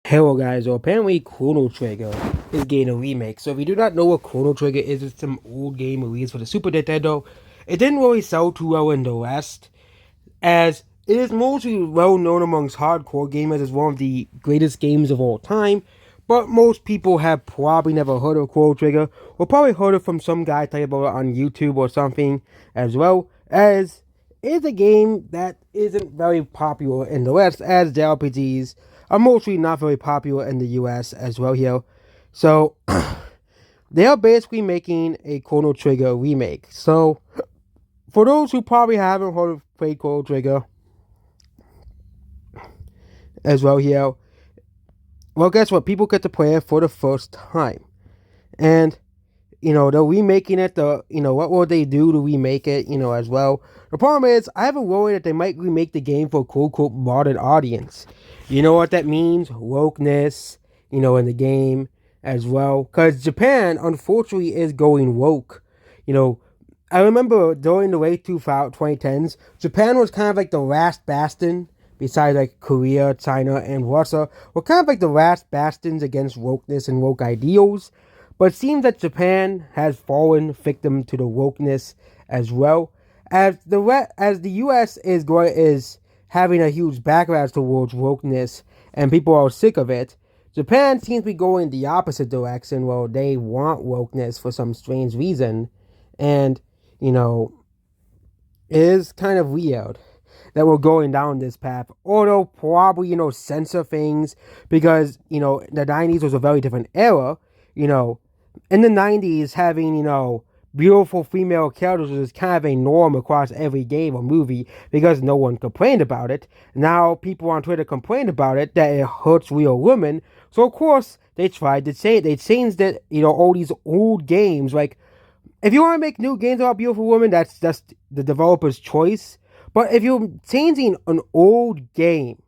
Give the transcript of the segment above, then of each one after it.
Hello guys, so apparently Chrono Trigger is getting a remake. So if you do not know what Chrono Trigger is, it's some old game released for the Super Nintendo. It didn't really sell too well in the West, as it is mostly well known amongst hardcore gamers as one of the greatest games of all time. But most people have probably never heard of Chrono Trigger, or probably heard it from some guy talking about it on YouTube or something, as well as it's a game that isn't very popular in the West, as JRPGs are mostly not very popular in the US as well here. So they are basically making a Chrono Trigger remake. So for those who probably haven't heard of played Chrono Trigger as well here, well guess what? People get to play it for the first time. And they're remaking it. What will they do to remake it? As well. The problem is, I have a worry that they might remake the game for a quote unquote modern audience. You know what that means? Wokeness. In the game as well, because Japan unfortunately is going woke. I remember during the late 2010s, Japan was kind of like the last bastion. Besides like Korea, China, and Russia, were kind of like the last bastions against wokeness and woke ideals. But it seems that Japan has fallen victim to the wokeness as well, as the U.S. is having a huge backlash towards wokeness, and people are sick of it. Japan seems to be going the opposite direction. Well, they want wokeness for some strange reason, and it is kind of weird that we're going down this path. Although probably censor things because the 90s was a very different era. In the 90s, having, beautiful female characters was kind of a norm across every game or movie because no one complained about it. Now, people on Twitter complain about it, that it hurts real women. So, of course, they tried to say it. They changed it, all these old games. Like, if you want to make new games about beautiful women, that's just the developer's choice. But if you're changing an old game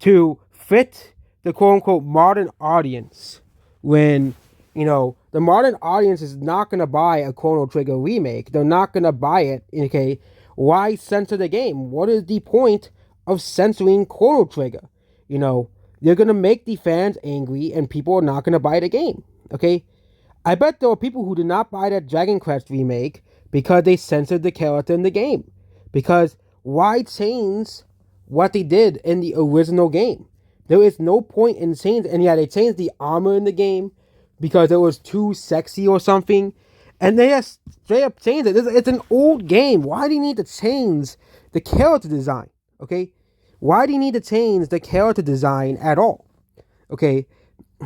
to fit the quote-unquote modern audience, when the modern audience is not going to buy a Chrono Trigger remake. They're not going to buy it. Okay, why censor the game? What is the point of censoring Chrono Trigger? You're going to make the fans angry and people are not going to buy the game. Okay, I bet there are people who did not buy that Dragon Quest remake because they censored the character in the game. Because why change what they did in the original game? There is no point in changing, and yeah, they changed the armor in the game because it was too sexy or something. And they just straight up changed it. It's an old game. Why do you need to change the character design? Okay? Why do you need to change the character design at all? Okay?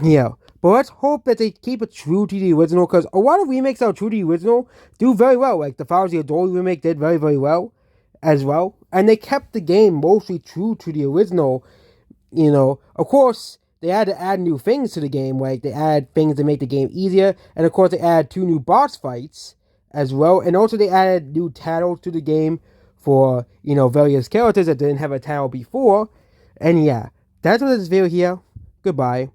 Yeah. But let's hope that they keep it true to the original, because a lot of remakes that are true to the original do very well. Like the Final Fantasy Adore remake did very, very well as well. And they kept the game mostly true to the original. Of course, they had to add new things to the game, like they add things to make the game easier, and of course they add 2 new boss fights as well, and also they added new titles to the game for, various characters that didn't have a title before, and yeah, that's what this video here. Goodbye.